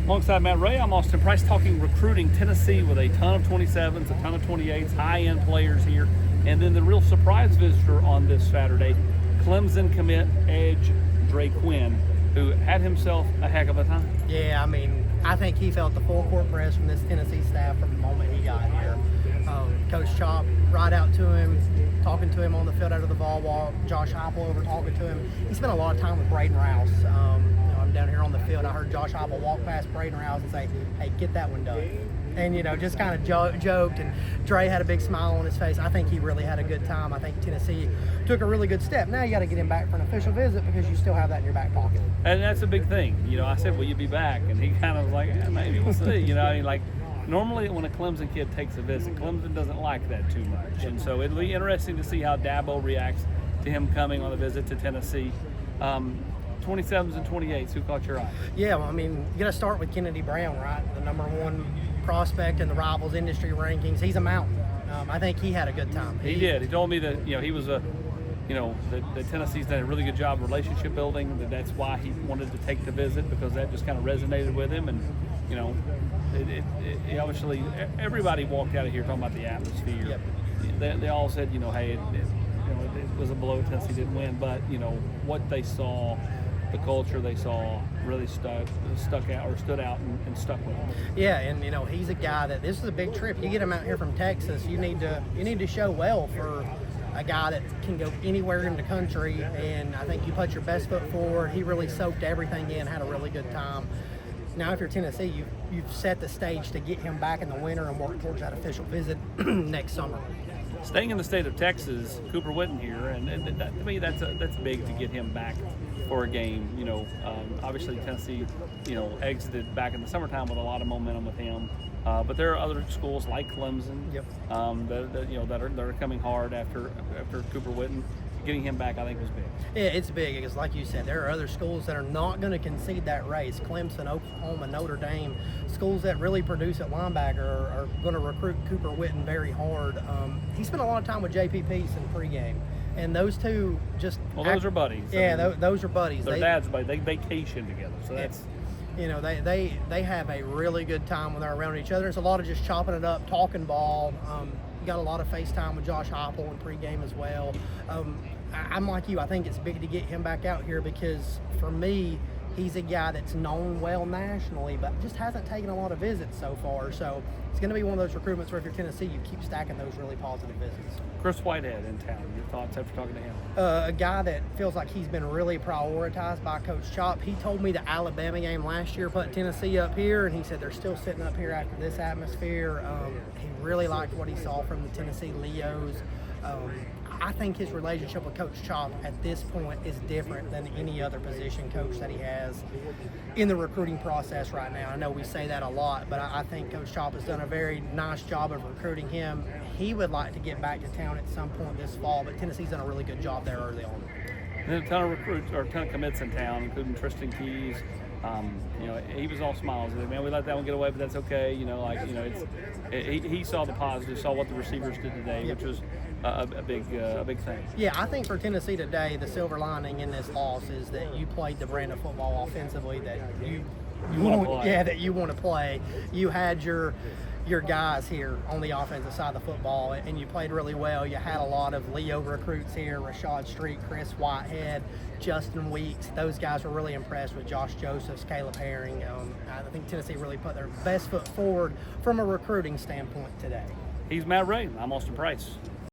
Alongside Matt Ray, I'm Austin Price talking recruiting. Tennessee with a ton of 27s, a ton of 28s, high-end players here. And then the real surprise visitor on this Saturday, Clemson commit edge Dre Quinn, who had himself a heck of a time. Yeah, I mean, I think he felt the full court press from this Tennessee staff from the moment he got here. Coach Chop right out to him, talking to him on the field out of the ball walk. Josh Heupel over talking to him. He spent a lot of time with Braden Rouse. I'm down here on the field. I heard Josh Heupel walk past Braden Rouse and say, "Hey, get that one done." And just kind of joked, and Dre had a big smile on his face. I think he really had a good time. I think Tennessee took a really good step. Now you got to get him back for an official visit because you still have that in your back pocket. And that's a big thing. I said, "Will you be back?" And he kind of was like, "Yeah, maybe we'll see." Normally when a Clemson kid takes a visit, Clemson doesn't like that too much. And so it'll be interesting to see how Dabo reacts to him coming on a visit to Tennessee. 27s and 28s, who caught your eye? Yeah, well, I mean, you got to start with Kennedy Brown, right? The #1 prospect in the Rivals industry rankings. He's a mountain. I think he had a good time. He did. He told me that he was that Tennessee's done a really good job of relationship building. That's why he wanted to take the visit, because that just kind of resonated with him. And it obviously everybody walked out of here talking about the atmosphere. Yep. They all said, hey, it was a blow. Tennessee didn't win, but what they saw, the culture they saw, really stuck out or stood out and stuck with him. Yeah, and he's a guy that this is a big trip. You get him out here from Texas, you need to show well for a guy that can go anywhere in the country, and I think you put your best foot forward. He really soaked everything in, had a really good time. Now, if you're Tennessee, you've set the stage to get him back in the winter and work towards that official visit next summer. Staying in the state of Texas, Cooper Witten here, and that, to me that's big to get him back for a game. Obviously Tennessee, exited back in the summertime with a lot of momentum with him. But there are other schools like Clemson, Yep. that are coming hard after Cooper Witten. Getting him back, I think, was big. Yeah, it's big because, like you said, there are other schools that are not going to concede that race. Clemson, Oklahoma, Notre Dame, schools that really produce at linebacker are going to recruit Cooper Witten very hard. He spent a lot of time with JP Peace in pregame, and those two just those are buddies. Yeah, those are buddies. Their dads buddies. They vacation together, so that's. They have a really good time when they're around each other. It's a lot of just chopping it up, talking ball. You got a lot of FaceTime with Josh Heupel in pregame as well. I'm like you. I think it's big to get him back out here because, for me, he's a guy that's known well nationally, but just hasn't taken a lot of visits so far. So it's going to be one of those recruitments where if you're Tennessee, you keep stacking those really positive visits. Chris Whitehead in town. Your thoughts after talking to him? A guy that feels like he's been really prioritized by Coach Chop. He told me the Alabama game last year put Tennessee up here, and he said they're still sitting up here after this atmosphere. He really liked what he saw from the Tennessee Leos. I think his relationship with Coach Chop at this point is different than any other position coach that he has in the recruiting process right now. I know we say that a lot, but I think Coach Chop has done a very nice job of recruiting him. He would like to get back to town at some point this fall, but Tennessee's done a really good job there early on. And a ton of recruits or a ton of commits in town, including Tristan Keys. He was all smiles. Man, we let that one get away, but that's okay. He saw the positive, saw what the receivers did today, which was a big thing. Yeah, I think for Tennessee today, the silver lining in this loss is that you played the brand of football offensively that you want to play. Yeah, that you want to play. You had your guys here on the offensive side of the football, and you played really well. You had a lot of Leo recruits here, Rashad Street, Chris Whitehead, Justin Weeks. Those guys were really impressed with Josh Josephs, Caleb Herring. I think Tennessee really put their best foot forward from a recruiting standpoint today. He's Matt Ray. I'm Austin Price.